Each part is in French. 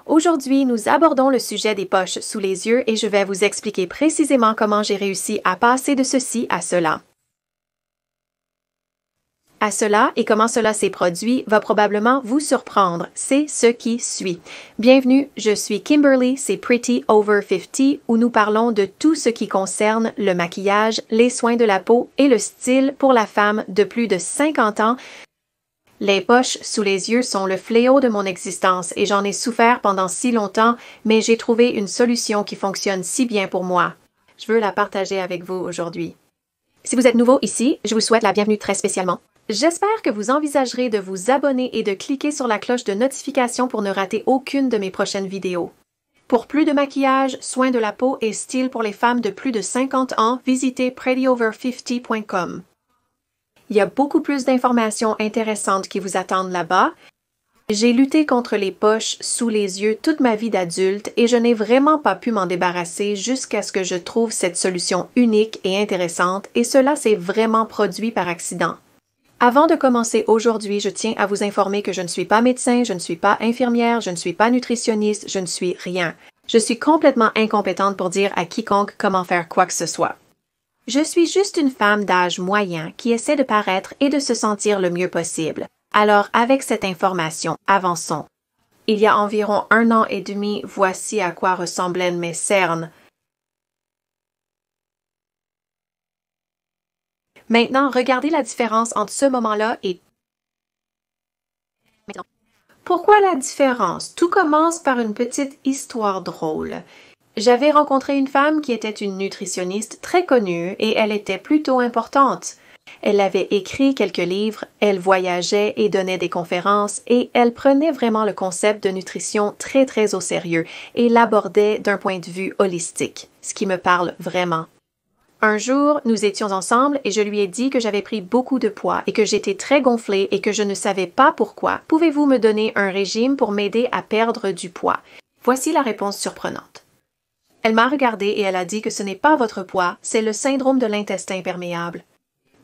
Aujourd'hui, nous abordons le sujet des poches sous les yeux et je vais vous expliquer précisément comment j'ai réussi à passer de ceci à cela. À cela et comment cela s'est produit va probablement vous surprendre. C'est ce qui suit. Bienvenue, je suis Kimberly, c'est Pretty Over 50 où nous parlons de tout ce qui concerne le maquillage, les soins de la peau et le style pour la femme de plus de 50 ans. Les poches sous les yeux sont le fléau de mon existence et j'en ai souffert pendant si longtemps, mais j'ai trouvé une solution qui fonctionne si bien pour moi. Je veux la partager avec vous aujourd'hui. Si vous êtes nouveau ici, je vous souhaite la bienvenue très spécialement. J'espère que vous envisagerez de vous abonner et de cliquer sur la cloche de notification pour ne rater aucune de mes prochaines vidéos. Pour plus de maquillage, soins de la peau et style pour les femmes de plus de 50 ans, visitez prettyover50.com. Il y a beaucoup plus d'informations intéressantes qui vous attendent là-bas. J'ai lutté contre les poches sous les yeux toute ma vie d'adulte et je n'ai vraiment pas pu m'en débarrasser jusqu'à ce que je trouve cette solution unique et intéressante et cela s'est vraiment produit par accident. Avant de commencer aujourd'hui, je tiens à vous informer que je ne suis pas médecin, je ne suis pas infirmière, je ne suis pas nutritionniste, je ne suis rien. Je suis complètement incompétente pour dire à quiconque comment faire quoi que ce soit. Je suis juste une femme d'âge moyen qui essaie de paraître et de se sentir le mieux possible. Alors, avec cette information, avançons. Il y a environ 1 an et demi, voici à quoi ressemblaient mes cernes. Maintenant, regardez la différence entre ce moment-là et maintenant. Pourquoi la différence? Tout commence par une petite histoire drôle. J'avais rencontré une femme qui était une nutritionniste très connue et elle était plutôt importante. Elle avait écrit quelques livres, elle voyageait et donnait des conférences et elle prenait vraiment le concept de nutrition très très au sérieux et l'abordait d'un point de vue holistique, ce qui me parle vraiment. Un jour, nous étions ensemble et je lui ai dit que j'avais pris beaucoup de poids et que j'étais très gonflée et que je ne savais pas pourquoi. Pouvez-vous me donner un régime pour m'aider à perdre du poids? Voici la réponse surprenante. Elle m'a regardée et elle a dit que ce n'est pas votre poids, c'est le syndrome de l'intestin perméable.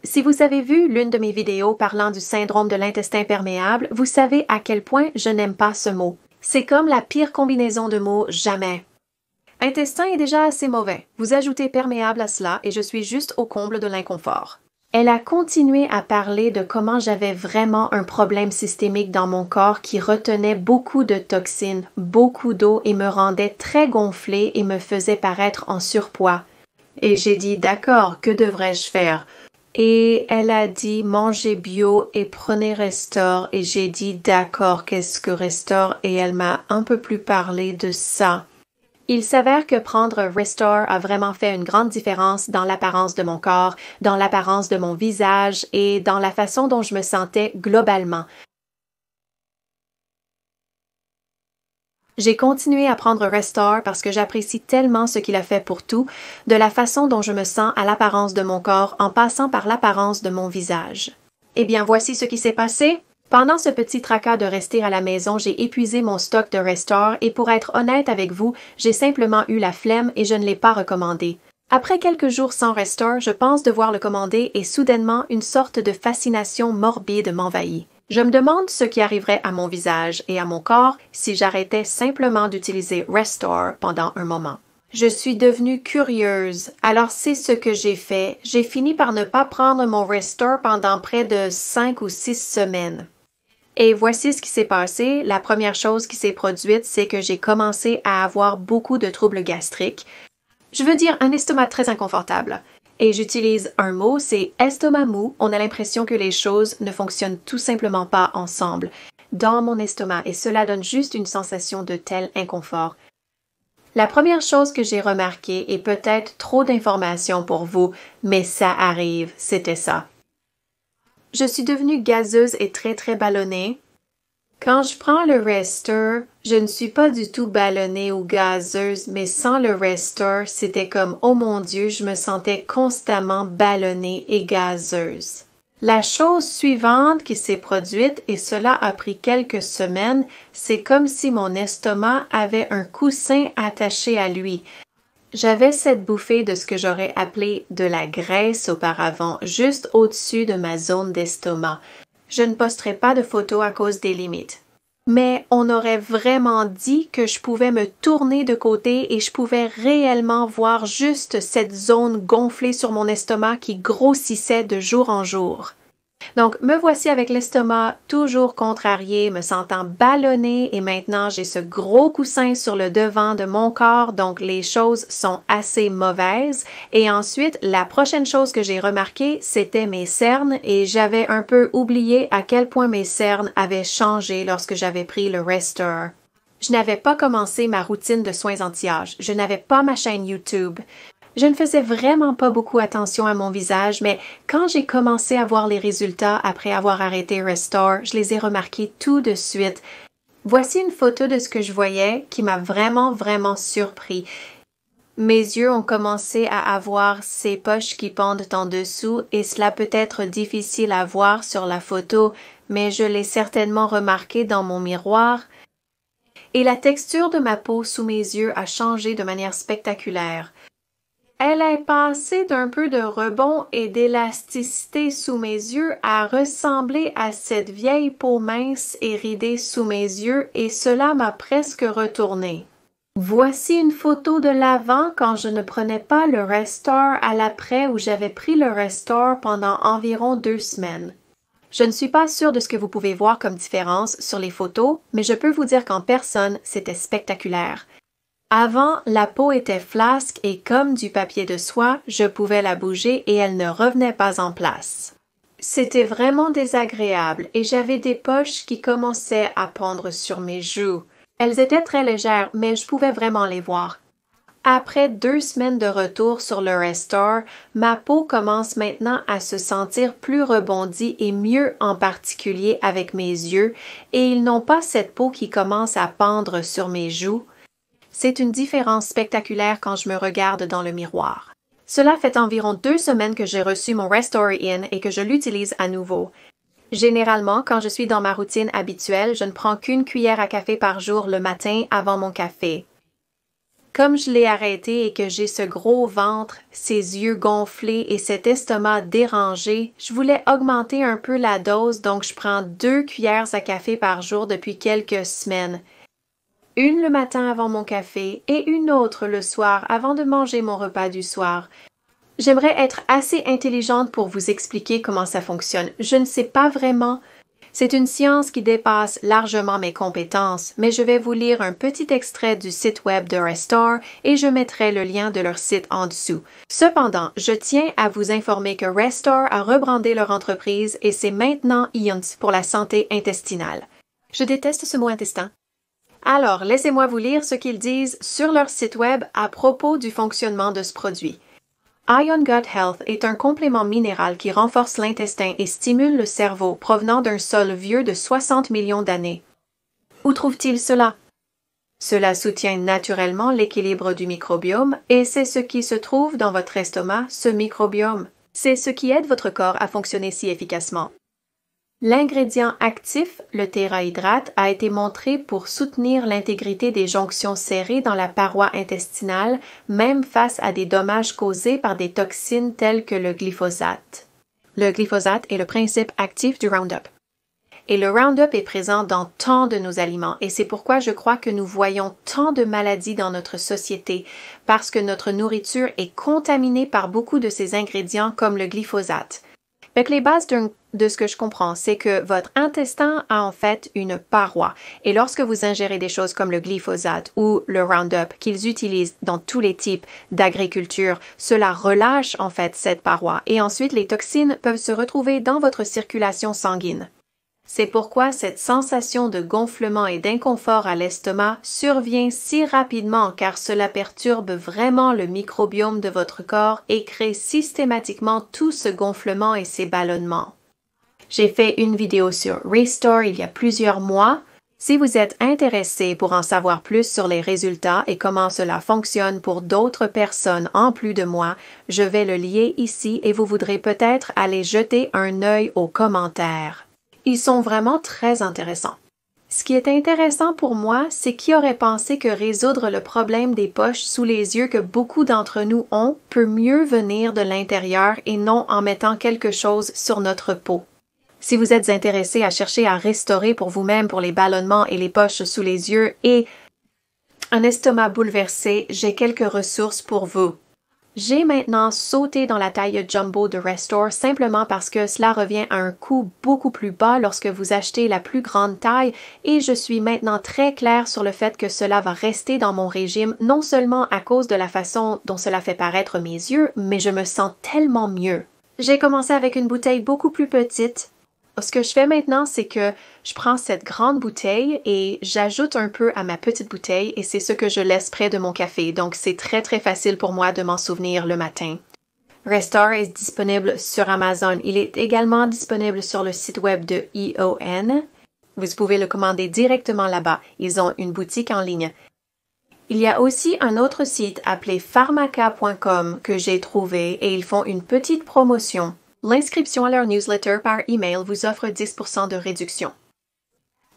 Si vous avez vu l'une de mes vidéos parlant du syndrome de l'intestin perméable, vous savez à quel point je n'aime pas ce mot. C'est comme la pire combinaison de mots jamais. Intestin est déjà assez mauvais. Vous ajoutez perméable à cela et je suis juste au comble de l'inconfort. Elle a continué à parler de comment j'avais vraiment un problème systémique dans mon corps qui retenait beaucoup de toxines, beaucoup d'eau et me rendait très gonflée et me faisait paraître en surpoids. Et j'ai dit d'accord, que devrais-je faire? Et elle a dit mangez bio et prenez Restore et j'ai dit d'accord, qu'est-ce que Restore? Et elle m'a un peu plus parlé de ça. Il s'avère que prendre Restore a vraiment fait une grande différence dans l'apparence de mon corps, dans l'apparence de mon visage et dans la façon dont je me sentais globalement. J'ai continué à prendre Restore parce que j'apprécie tellement ce qu'il a fait pour tout, de la façon dont je me sens à l'apparence de mon corps en passant par l'apparence de mon visage. Eh bien, voici ce qui s'est passé. Pendant ce petit tracas de rester à la maison, j'ai épuisé mon stock de Restore et pour être honnête avec vous, j'ai simplement eu la flemme et je ne l'ai pas recommandé. Après quelques jours sans Restore, je pense devoir le commander et soudainement une sorte de fascination morbide m'envahit. Je me demande ce qui arriverait à mon visage et à mon corps si j'arrêtais simplement d'utiliser Restore pendant un moment. Je suis devenue curieuse, alors c'est ce que j'ai fait. J'ai fini par ne pas prendre mon Restore pendant près de 5 ou 6 semaines. Et voici ce qui s'est passé. La première chose qui s'est produite, c'est que j'ai commencé à avoir beaucoup de troubles gastriques. Je veux dire un estomac très inconfortable. Et j'utilise un mot, c'est estomac mou. On a l'impression que les choses ne fonctionnent tout simplement pas ensemble dans mon estomac et cela donne juste une sensation de tel inconfort. La première chose que j'ai remarquée, et peut-être trop d'informations pour vous, mais ça arrive, c'était ça. Je suis devenue gazeuse et très très ballonnée. Quand je prends le Restore, je ne suis pas du tout ballonnée ou gazeuse, mais sans le Restore, c'était comme « Oh mon Dieu », je me sentais constamment ballonnée et gazeuse. La chose suivante qui s'est produite, et cela a pris quelques semaines, c'est comme si mon estomac avait un coussin attaché à lui. J'avais cette bouffée de ce que j'aurais appelé de la graisse auparavant, juste au-dessus de ma zone d'estomac. Je ne posterai pas de photos à cause des limites. mais on aurait vraiment dit que je pouvais me tourner de côté et je pouvais réellement voir juste cette zone gonflée sur mon estomac qui grossissait de jour en jour. Donc, me voici avec l'estomac toujours contrarié, me sentant ballonnée et maintenant j'ai ce gros coussin sur le devant de mon corps, donc les choses sont assez mauvaises. Et ensuite, la prochaine chose que j'ai remarqué, c'était mes cernes et j'avais un peu oublié à quel point mes cernes avaient changé lorsque j'avais pris le Restore. Je n'avais pas commencé ma routine de soins anti-âge, je n'avais pas ma chaîne YouTube. Je ne faisais vraiment pas beaucoup attention à mon visage, mais quand j'ai commencé à voir les résultats après avoir arrêté Restore, je les ai remarqués tout de suite. Voici une photo de ce que je voyais qui m'a vraiment surpris. Mes yeux ont commencé à avoir ces poches qui pendent en dessous et cela peut être difficile à voir sur la photo, mais je l'ai certainement remarqué dans mon miroir. Et la texture de ma peau sous mes yeux a changé de manière spectaculaire. Elle est passée d'un peu de rebond et d'élasticité sous mes yeux à ressembler à cette vieille peau mince et ridée sous mes yeux et cela m'a presque retournée. Voici une photo de l'avant quand je ne prenais pas le Restore à l'après où j'avais pris le Restore pendant environ 2 semaines. Je ne suis pas sûre de ce que vous pouvez voir comme différence sur les photos, mais je peux vous dire qu'en personne, c'était spectaculaire. Avant, la peau était flasque et comme du papier de soie, je pouvais la bouger et elle ne revenait pas en place. C'était vraiment désagréable et j'avais des poches qui commençaient à pondre sur mes joues. Elles étaient très légères, mais je pouvais vraiment les voir. Après 2 semaines de retour sur le Restore, ma peau commence maintenant à se sentir plus rebondie et mieux en particulier avec mes yeux et ils n'ont pas cette peau qui commence à pendre sur mes joues. C'est une différence spectaculaire quand je me regarde dans le miroir. Cela fait environ 2 semaines que j'ai reçu mon Restore In et que je l'utilise à nouveau. Généralement, quand je suis dans ma routine habituelle, je ne prends qu'une cuillère à café par jour le matin avant mon café. Comme je l'ai arrêté et que j'ai ce gros ventre, ces yeux gonflés et cet estomac dérangé, je voulais augmenter un peu la dose, donc je prends 2 cuillères à café par jour depuis quelques semaines. Une le matin avant mon café et une autre le soir avant de manger mon repas du soir. J'aimerais être assez intelligente pour vous expliquer comment ça fonctionne. Je ne sais pas vraiment. C'est une science qui dépasse largement mes compétences, mais je vais vous lire un petit extrait du site web de Restore et je mettrai le lien de leur site en dessous. Cependant, je tiens à vous informer que Restore a rebrandé leur entreprise et c'est maintenant Ions pour la santé intestinale. Je déteste ce mot intestin. Alors, laissez-moi vous lire ce qu'ils disent sur leur site web à propos du fonctionnement de ce produit. Ion Gut Health est un complément minéral qui renforce l'intestin et stimule le cerveau provenant d'un sol vieux de 60 millions d'années. Où trouve-t-il cela? Cela soutient naturellement l'équilibre du microbiome et c'est ce qui se trouve dans votre estomac, ce microbiome. C'est ce qui aide votre corps à fonctionner si efficacement. L'ingrédient actif, le thérahydrate, a été montré pour soutenir l'intégrité des jonctions serrées dans la paroi intestinale, même face à des dommages causés par des toxines telles que le glyphosate. Le glyphosate est le principe actif du Roundup. Et le Roundup est présent dans tant de nos aliments et c'est pourquoi je crois que nous voyons tant de maladies dans notre société, parce que notre nourriture est contaminée par beaucoup de ces ingrédients comme le glyphosate. Fait les bases de ce que je comprends, c'est que votre intestin a en fait une paroi. Et lorsque vous ingérez des choses comme le glyphosate ou le Roundup qu'ils utilisent dans tous les types d'agriculture, cela relâche en fait cette paroi et ensuite les toxines peuvent se retrouver dans votre circulation sanguine. C'est pourquoi cette sensation de gonflement et d'inconfort à l'estomac survient si rapidement car cela perturbe vraiment le microbiome de votre corps et crée systématiquement tout ce gonflement et ces ballonnements. J'ai fait une vidéo sur Restore il y a plusieurs mois. Si vous êtes intéressé pour en savoir plus sur les résultats et comment cela fonctionne pour d'autres personnes en plus de moi, je vais le lier ici et vous voudrez peut-être aller jeter un œil aux commentaires. Ils sont vraiment très intéressants. Ce qui est intéressant pour moi, c'est qui aurait pensé que résoudre le problème des poches sous les yeux que beaucoup d'entre nous ont peut mieux venir de l'intérieur et non en mettant quelque chose sur notre peau. Si vous êtes intéressé à chercher à restaurer pour vous-même pour les ballonnements et les poches sous les yeux et un estomac bouleversé, j'ai quelques ressources pour vous. J'ai maintenant sauté dans la taille jumbo de Restore simplement parce que cela revient à un coût beaucoup plus bas lorsque vous achetez la plus grande taille et je suis maintenant très claire sur le fait que cela va rester dans mon régime non seulement à cause de la façon dont cela fait paraître mes yeux, mais je me sens tellement mieux. J'ai commencé avec une bouteille beaucoup plus petite. Ce que je fais maintenant, c'est que je prends cette grande bouteille et j'ajoute un peu à ma petite bouteille et c'est ce que je laisse près de mon café. Donc, c'est très, très facile pour moi de m'en souvenir le matin. Restore est disponible sur Amazon. Il est également disponible sur le site web de EON. Vous pouvez le commander directement là-bas. Ils ont une boutique en ligne. Il y a aussi un autre site appelé pharmaca.com que j'ai trouvé et ils font une petite promotion. L'inscription à leur newsletter par email vous offre 10% de réduction.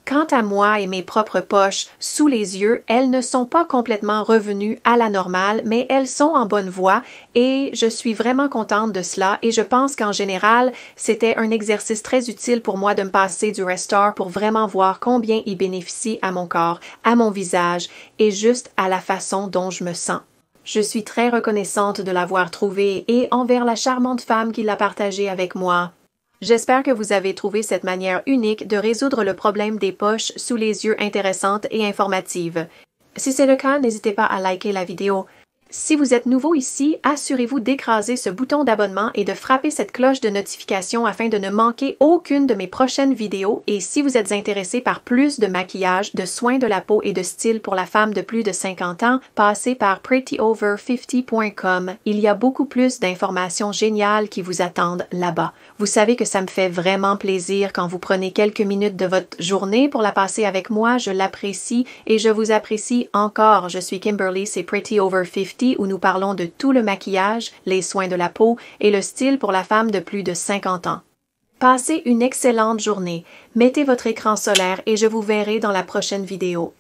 Quant à moi et mes propres poches sous les yeux, elles ne sont pas complètement revenues à la normale, mais elles sont en bonne voie et je suis vraiment contente de cela et je pense qu'en général, c'était un exercice très utile pour moi de me passer du Restore pour vraiment voir combien il bénéficie à mon corps, à mon visage et juste à la façon dont je me sens. Je suis très reconnaissante de l'avoir trouvé et envers la charmante femme qui l'a partagé avec moi. J'espère que vous avez trouvé cette manière unique de résoudre le problème des poches sous les yeux intéressante et informative. Si c'est le cas, n'hésitez pas à liker la vidéo. Si vous êtes nouveau ici, assurez-vous d'écraser ce bouton d'abonnement et de frapper cette cloche de notification afin de ne manquer aucune de mes prochaines vidéos. Et si vous êtes intéressé par plus de maquillage, de soins de la peau et de style pour la femme de plus de 50 ans, passez par prettyover50.com. Il y a beaucoup plus d'informations géniales qui vous attendent là-bas. Vous savez que ça me fait vraiment plaisir quand vous prenez quelques minutes de votre journée pour la passer avec moi. Je l'apprécie et je vous apprécie encore. Je suis Kimberly, c'est Pretty Over 50 où nous parlons de tout le maquillage, les soins de la peau et le style pour la femme de plus de 50 ans. Passez une excellente journée. Mettez votre écran solaire et je vous verrai dans la prochaine vidéo.